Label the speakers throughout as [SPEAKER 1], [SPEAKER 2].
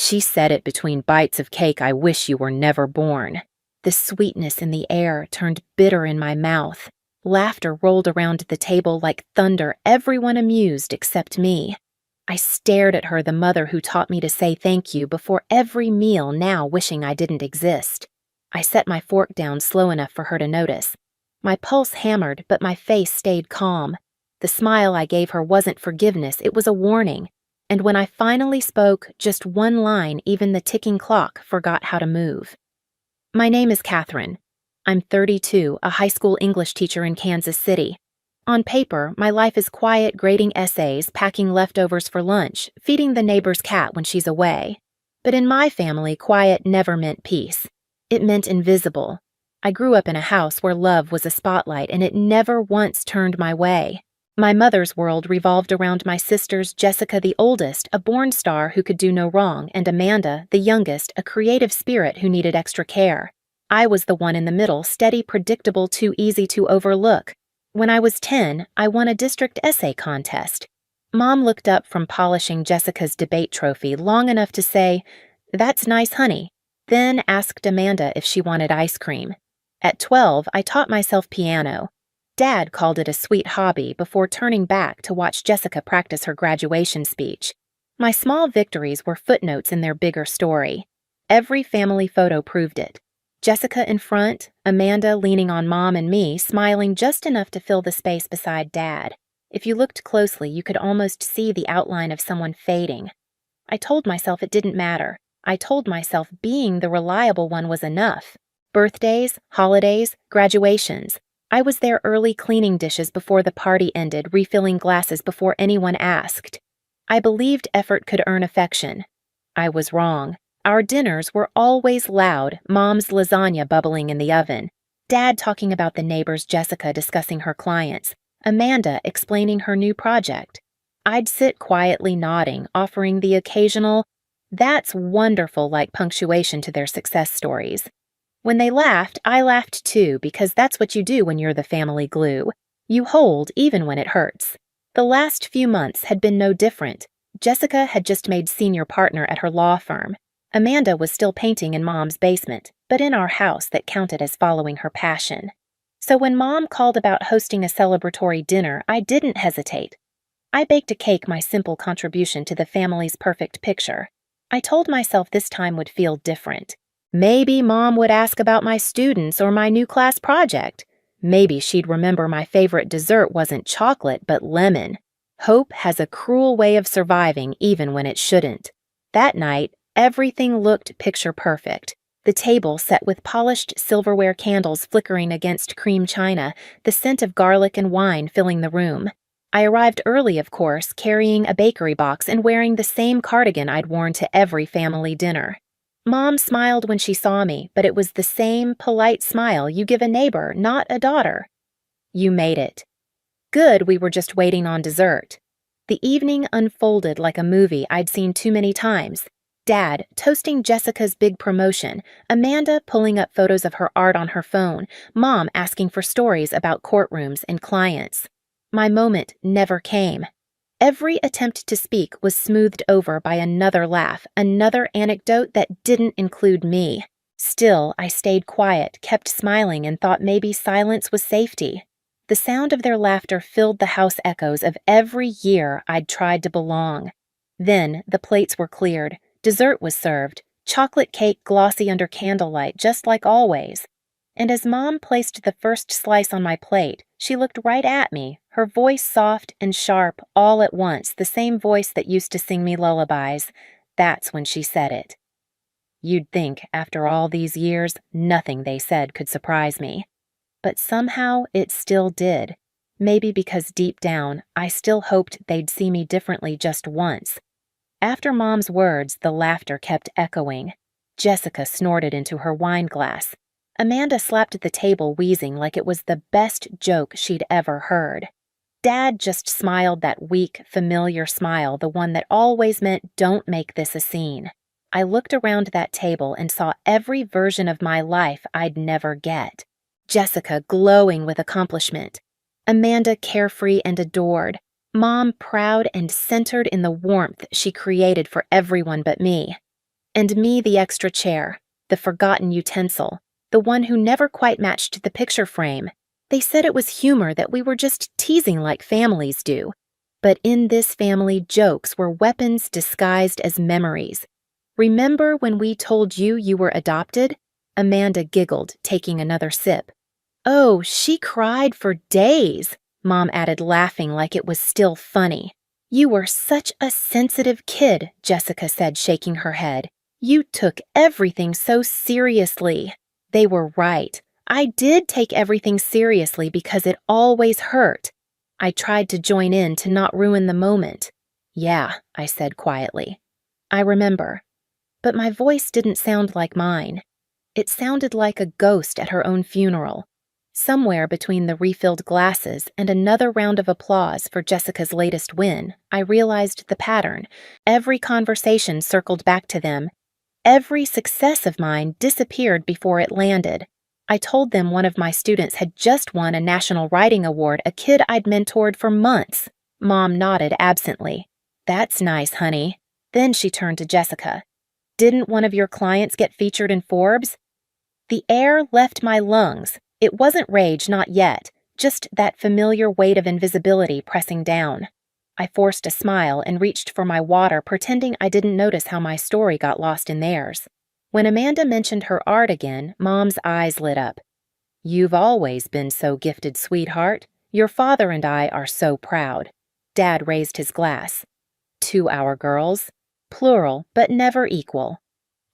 [SPEAKER 1] She said it between bites of cake. I wish you were never born. The sweetness in the air turned bitter in my mouth. Laughter rolled around the table like thunder, everyone amused except me. I stared at her, the mother who taught me to say thank you before every meal, now wishing I didn't exist. I set my fork down slow enough for her to notice. My pulse hammered, but my face stayed calm. The smile I gave her wasn't forgiveness, it was a warning. And when I finally spoke, just one line, even the ticking clock forgot how to move. My name is Catherine. I'm 32, a high school English teacher in Kansas City. On paper, my life is quiet, grading essays, packing leftovers for lunch, feeding the neighbor's cat when she's away. But in my family, quiet never meant peace. It meant invisible. I grew up in a house where love was a spotlight, and it never once turned my way. My mother's world revolved around my sisters, Jessica, the oldest, a born star who could do no wrong, and Amanda, the youngest, a creative spirit who needed extra care. I was the one in the middle, steady, predictable, too easy to overlook. When I was 10, I won a district essay contest. Mom looked up from polishing Jessica's debate trophy long enough to say, "That's nice, honey," then asked Amanda if she wanted ice cream. At 12, I taught myself piano. Dad called it a sweet hobby before turning back to watch Jessica practice her graduation speech. My small victories were footnotes in their bigger story. Every family photo proved it. Jessica in front, Amanda leaning on Mom and me, smiling just enough to fill the space beside Dad. If you looked closely, you could almost see the outline of someone fading. I told myself it didn't matter. I told myself being the reliable one was enough. Birthdays, holidays, graduations. I was there early, cleaning dishes before the party ended, refilling glasses before anyone asked. I believed effort could earn affection. I was wrong. Our dinners were always loud, Mom's lasagna bubbling in the oven, Dad talking about the neighbors, Jessica discussing her clients, Amanda explaining her new project. I'd sit quietly nodding, offering the occasional, "That's wonderful," like punctuation to their success stories. When they laughed, I laughed too, because that's what you do when you're the family glue. You hold even when it hurts. The last few months had been no different. Jessica had just made senior partner at her law firm. Amanda was still painting in Mom's basement, but in our house that counted as following her passion. So when Mom called about hosting a celebratory dinner, I didn't hesitate. I baked a cake, my simple contribution to the family's perfect picture. I told myself this time would feel different. Maybe Mom would ask about my students or my new class project. Maybe she'd remember my favorite dessert wasn't chocolate but lemon. Hope has a cruel way of surviving even when it shouldn't. That night, everything looked picture perfect. The table set with polished silverware candles flickering against cream china, the scent of garlic and wine filling the room. I arrived early, of course, carrying a bakery box and wearing the same cardigan I'd worn to every family dinner. Mom smiled when she saw me, but it was the same polite smile you give a neighbor, not a daughter. "You made it." Good, we were just waiting on dessert. The evening unfolded like a movie I'd seen too many times. Dad toasting Jessica's big promotion, Amanda pulling up photos of her art on her phone, Mom asking for stories about courtrooms and clients. My moment never came. Every attempt to speak was smoothed over by another laugh, another anecdote that didn't include me. Still, I stayed quiet, kept smiling, and thought maybe silence was safety. The sound of their laughter filled the house echoes of every year I'd tried to belong. Then the plates were cleared, dessert was served, chocolate cake glossy under candlelight, just like always. And as Mom placed the first slice on my plate, she looked right at me, her voice soft and sharp all at once, the same voice that used to sing me lullabies. That's when she said it. You'd think, after all these years, nothing they said could surprise me. But somehow it still did. Maybe because deep down, I still hoped they'd see me differently just once. After Mom's words, the laughter kept echoing. Jessica snorted into her wine glass. Amanda slapped at the table, wheezing like it was the best joke she'd ever heard. Dad just smiled, that weak, familiar smile, the one that always meant, "Don't make this a scene." I looked around that table and saw every version of my life I'd never get. Jessica glowing with accomplishment. Amanda carefree and adored. Mom proud and centered in the warmth she created for everyone but me. And me the extra chair, the forgotten utensil, the one who never quite matched the picture frame. They said it was humor, that we were just teasing like families do. But in this family, jokes were weapons disguised as memories. Remember when we told you you were adopted? Amanda giggled, taking another sip. Oh, she cried for days, Mom added, laughing like it was still funny. You were such a sensitive kid, Jessica said, shaking her head. You took everything so seriously. They were right. I did take everything seriously because it always hurt. I tried to join in to not ruin the moment. Yeah, I said quietly. I remember. But my voice didn't sound like mine. It sounded like a ghost at her own funeral. Somewhere between the refilled glasses and another round of applause for Jessica's latest win, I realized the pattern. Every conversation circled back to them. Every success of mine disappeared before it landed. I told them one of my students had just won a national writing award, a kid I'd mentored for months. Mom nodded absently. That's nice, honey. Then she turned to Jessica. Didn't one of your clients get featured in Forbes? The air left my lungs. It wasn't rage, not yet, just that familiar weight of invisibility pressing down. I forced a smile and reached for my water, pretending I didn't notice how my story got lost in theirs. When Amanda mentioned her art again, Mom's eyes lit up. You've always been so gifted, sweetheart. Your father and I are so proud. Dad raised his glass. To our girls. Plural, but never equal.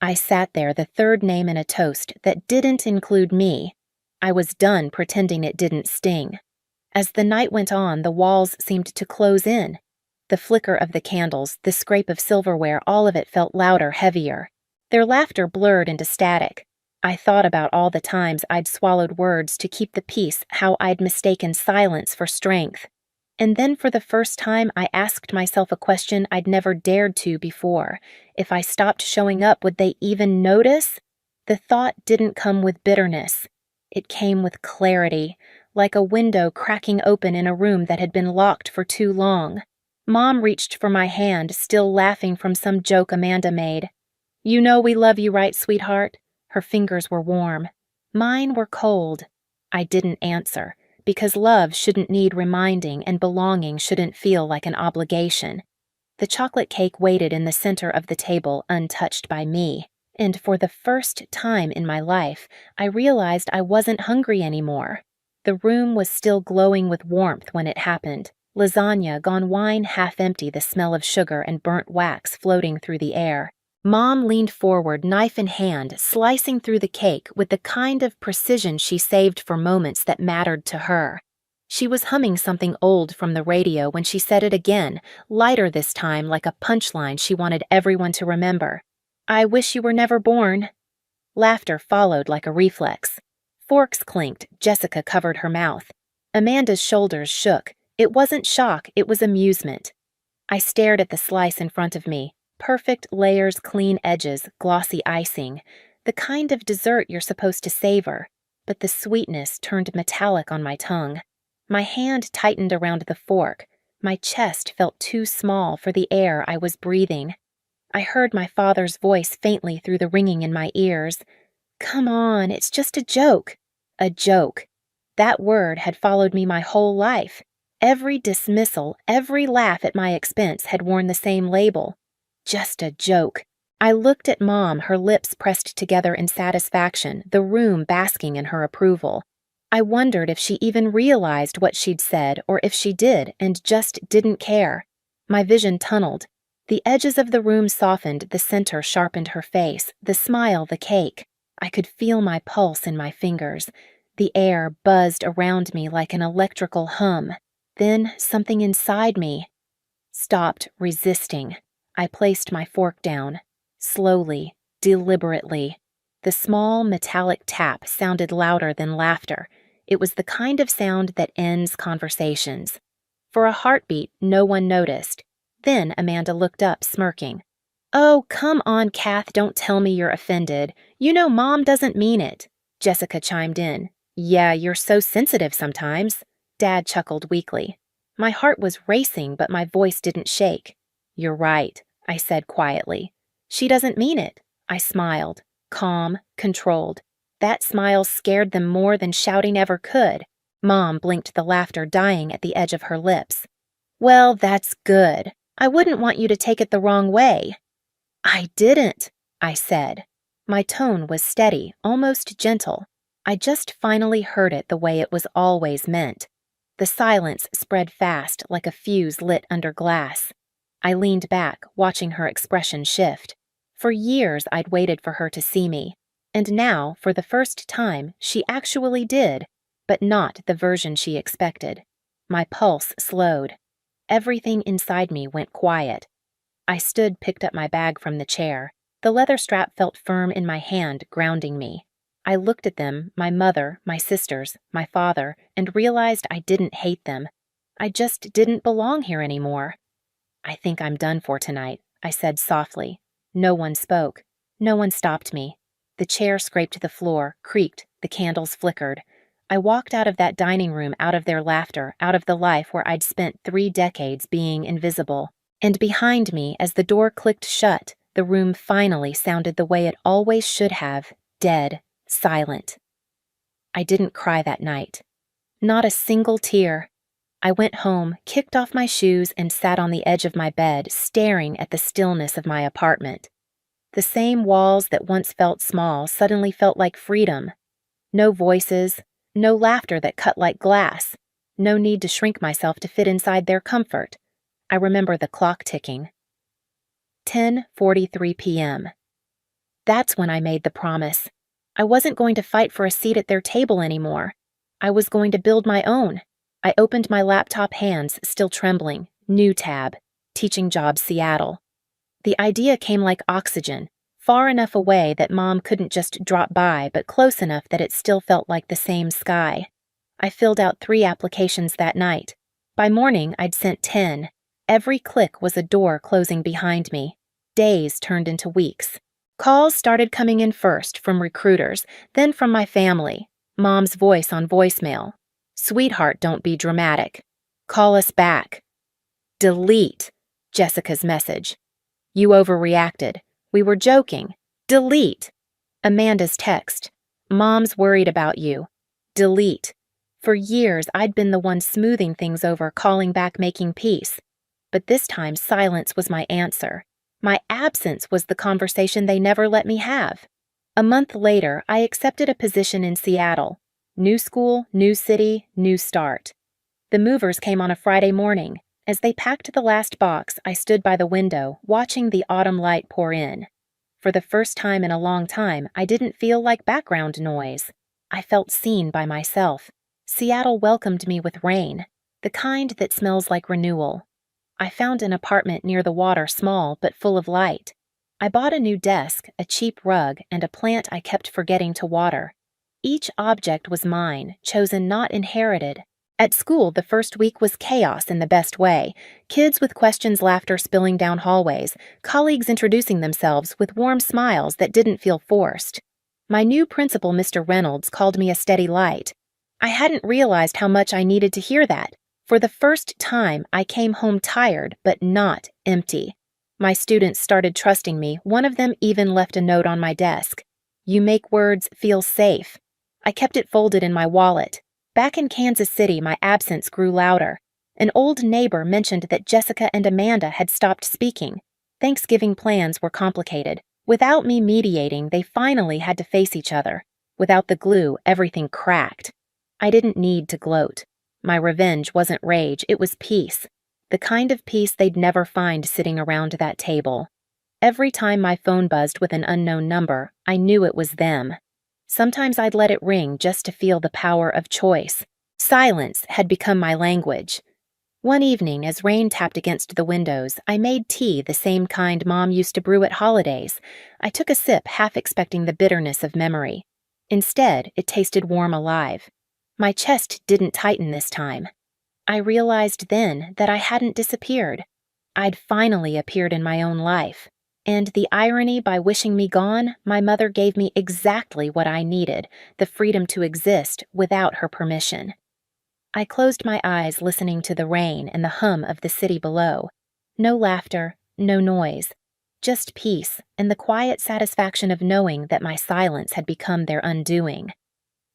[SPEAKER 1] I sat there, the third name in a toast that didn't include me. I was done pretending it didn't sting. As the night went on, the walls seemed to close in. The flicker of the candles, the scrape of silverware, all of it felt louder, heavier. Their laughter blurred into static. I thought about all the times I'd swallowed words to keep the peace, how I'd mistaken silence for strength. And then for the first time, I asked myself a question I'd never dared to before. If I stopped showing up, would they even notice? The thought didn't come with bitterness. It came with clarity, like a window cracking open in a room that had been locked for too long. Mom reached for my hand, still laughing from some joke Amanda made. You know we love you, right, sweetheart? Her fingers were warm. Mine were cold. I didn't answer, because love shouldn't need reminding and belonging shouldn't feel like an obligation. The chocolate cake waited in the center of the table, untouched by me. And for the first time in my life, I realized I wasn't hungry anymore. The room was still glowing with warmth when it happened. Lasagna gone wine half empty, the smell of sugar and burnt wax floating through the air. Mom leaned forward, knife in hand, slicing through the cake with the kind of precision she saved for moments that mattered to her. She was humming something old from the radio when she said it again, lighter this time, like a punchline she wanted everyone to remember. I wish you were never born. Laughter followed like a reflex. Forks clinked. Jessica covered her mouth. Amanda's shoulders shook. It wasn't shock, it was amusement. I stared at the slice in front of me. Perfect layers, clean edges, glossy icing. The kind of dessert you're supposed to savor. But the sweetness turned metallic on my tongue. My hand tightened around the fork. My chest felt too small for the air I was breathing. I heard my father's voice faintly through the ringing in my ears. Come on, it's just a joke. A joke. That word had followed me my whole life. Every dismissal, every laugh at my expense had worn the same label. Just a joke. I looked at Mom, her lips pressed together in satisfaction, the room basking in her approval. I wondered if she even realized what she'd said, or if she did and just didn't care. My vision tunneled. The edges of the room softened, the center sharpened her face, the smile, the cake. I could feel my pulse in my fingers. The air buzzed around me like an electrical hum. Then something inside me stopped resisting. I placed my fork down. Slowly, deliberately. The small metallic tap sounded louder than laughter. It was the kind of sound that ends conversations. For a heartbeat, no one noticed. Then Amanda looked up, smirking. Oh, come on, Kath, don't tell me you're offended. You know Mom doesn't mean it. Jessica chimed in. Yeah, you're so sensitive sometimes. Dad chuckled weakly. My heart was racing, but my voice didn't shake. You're right, I said quietly. She doesn't mean it. I smiled, calm, controlled. That smile scared them more than shouting ever could. Mom blinked, the laughter dying at the edge of her lips. Well, that's good. I wouldn't want you to take it the wrong way. I didn't, I said. My tone was steady, almost gentle. I just finally heard it the way it was always meant. The silence spread fast like a fuse lit under glass. I leaned back, watching her expression shift. For years I'd waited for her to see me, and now, for the first time, she actually did, but not the version she expected. My pulse slowed. Everything inside me went quiet. I stood, picked up my bag from the chair. The leather strap felt firm in my hand, grounding me. I looked at them, my mother, my sisters, my father, and realized I didn't hate them. I just didn't belong here anymore. I think I'm done for tonight, I said softly. No one spoke. No one stopped me. The chair scraped the floor, creaked, the candles flickered. I walked out of that dining room, out of their laughter, out of the life where I'd spent 3 decades being invisible. And behind me, as the door clicked shut, the room finally sounded the way it always should have, dead, silent. I didn't cry that night. Not a single tear. I went home, kicked off my shoes, and sat on the edge of my bed, staring at the stillness of my apartment. The same walls that once felt small suddenly felt like freedom. No voices, no laughter that cut like glass, no need to shrink myself to fit inside their comfort. I remember the clock ticking. 10:43 p.m. That's when I made the promise. I wasn't going to fight for a seat at their table anymore. I was going to build my own. I opened my laptop, hands still trembling. New tab. Teaching jobs, Seattle. The idea came like oxygen, far enough away that Mom couldn't just drop by, but close enough that it still felt like the same sky. I filled out 3 applications that night. By morning, I'd sent 10. Every click was a door closing behind me. Days turned into weeks. Calls started coming in first from recruiters, then from my family. Mom's voice on voicemail. "Sweetheart, don't be dramatic. Call us back." Delete. Jessica's message. "You overreacted. We were joking." Delete. Amanda's text. "Mom's worried about you." Delete. For years, I'd been the one smoothing things over, calling back, making peace. But this time, silence was my answer. My absence was the conversation they never let me have. A month later, I accepted a position in Seattle. New school, new city, new start. The movers came on a Friday morning. As they packed the last box, I stood by the window, watching the autumn light pour in. For the first time in a long time, I didn't feel like background noise. I felt seen by myself. Seattle welcomed me with rain, the kind that smells like renewal. I found an apartment near the water, small but full of light. I bought a new desk, a cheap rug, and a plant I kept forgetting to water. Each object was mine, chosen, not inherited. At school, the first week was chaos in the best way. Kids with questions, laughter spilling down hallways, colleagues introducing themselves with warm smiles that didn't feel forced. My new principal, Mr. Reynolds, called me a steady light. I hadn't realized how much I needed to hear that. For the first time, I came home tired, but not empty. My students started trusting me. One of them even left a note on my desk. "You make words feel safe." I kept it folded in my wallet. Back in Kansas City, my absence grew louder. An old neighbor mentioned that Jessica and Amanda had stopped speaking. Thanksgiving plans were complicated. Without me mediating, they finally had to face each other. Without the glue, everything cracked. I didn't need to gloat. My revenge wasn't rage, it was peace. The kind of peace they'd never find sitting around that table. Every time my phone buzzed with an unknown number, I knew it was them. Sometimes I'd let it ring just to feel the power of choice. Silence had become my language. One evening, as rain tapped against the windows, I made tea, the same kind Mom used to brew at holidays. I took a sip, half expecting the bitterness of memory. Instead, it tasted warm, alive. My chest didn't tighten this time. I realized then that I hadn't disappeared. I'd finally appeared in my own life. And the irony, by wishing me gone, my mother gave me exactly what I needed, the freedom to exist without her permission. I closed my eyes, listening to the rain and the hum of the city below. No laughter, no noise. Just peace and the quiet satisfaction of knowing that my silence had become their undoing.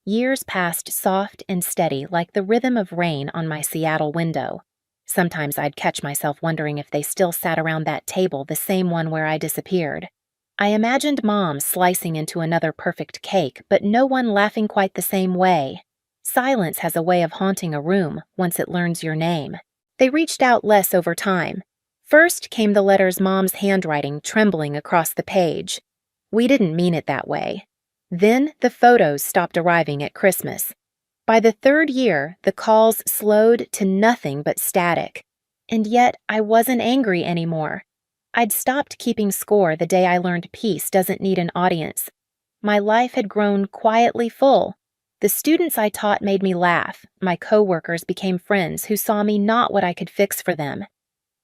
[SPEAKER 1] Years passed soft and steady like the rhythm of rain on my Seattle window. Sometimes I'd catch myself wondering if they still sat around that table, the same one where I disappeared. I imagined Mom slicing into another perfect cake, but no one laughing quite the same way. Silence has a way of haunting a room once it learns your name. They reached out less over time. First came the letters Mom's handwriting trembling across the page. We didn't mean it that way. Then the photos stopped arriving at Christmas. By the third year, the calls slowed to nothing but static. And yet, I wasn't angry anymore. I'd stopped keeping score the day I learned peace doesn't need an audience. My life had grown quietly full. The students I taught made me laugh. My coworkers became friends who saw me not what I could fix for them.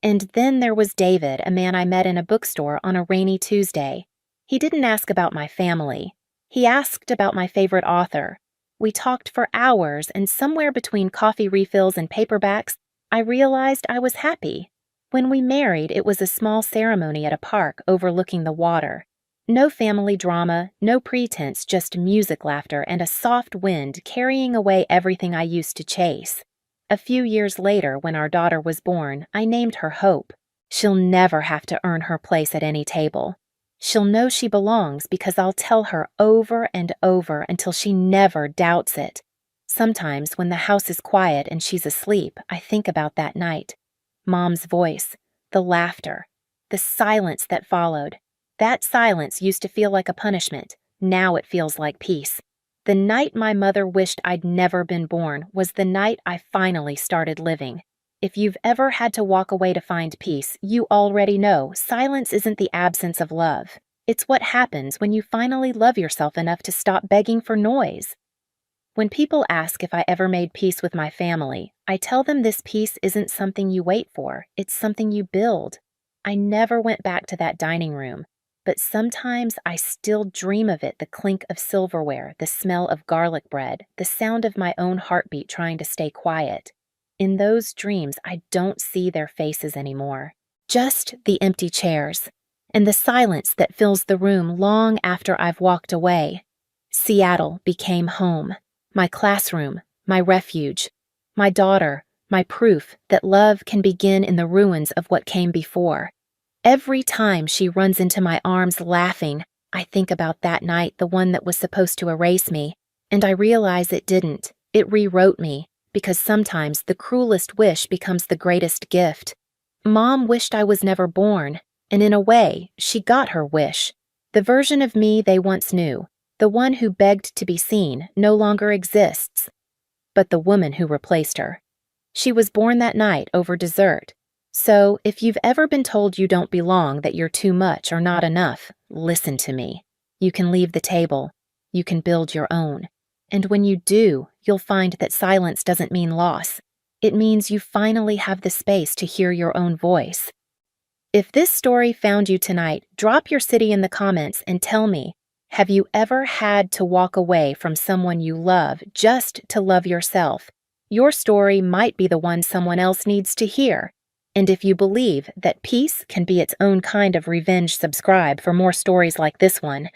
[SPEAKER 1] And then there was David, a man I met in a bookstore on a rainy Tuesday. He didn't ask about my family. He asked about my favorite author. We talked for hours, and somewhere between coffee refills and paperbacks, I realized I was happy. When we married, it was a small ceremony at a park overlooking the water. No family drama, no pretense, just music, laughter, and a soft wind carrying away everything I used to chase. A few years later, when our daughter was born, I named her Hope. She'll never have to earn her place at any table. She'll know she belongs because I'll tell her over and over until she never doubts it. Sometimes, when the house is quiet and she's asleep, I think about that night. Mom's voice, the laughter, the silence that followed. That silence used to feel like a punishment. Now it feels like peace. The night my mother wished I'd never been born was the night I finally started living. If you've ever had to walk away to find peace, you already know silence isn't the absence of love. It's what happens when you finally love yourself enough to stop begging for noise. When people ask if I ever made peace with my family, I tell them this peace isn't something you wait for, it's something you build. I never went back to that dining room, but sometimes I still dream of it, the clink of silverware, the smell of garlic bread, the sound of my own heartbeat trying to stay quiet. In those dreams, I don't see their faces anymore, just the empty chairs, and the silence that fills the room long after I've walked away. Seattle became home, my classroom, my refuge, my daughter, my proof that love can begin in the ruins of what came before. Every time she runs into my arms laughing, I think about that night, the one that was supposed to erase me, and I realize it didn't. It rewrote me. Because sometimes the cruelest wish becomes the greatest gift. Mom wished I was never born, and in a way, she got her wish. The version of me they once knew, the one who begged to be seen, no longer exists. But the woman who replaced her. She was born that night over dessert. So, if you've ever been told you don't belong, that you're too much or not enough, listen to me. You can leave the table. You can build your own. And when you do, you'll find that silence doesn't mean loss. It means you finally have the space to hear your own voice. If this story found you tonight, drop your city in the comments and tell me, have you ever had to walk away from someone you love just to love yourself? Your story might be the one someone else needs to hear. And if you believe that peace can be its own kind of revenge, subscribe for more stories like this one.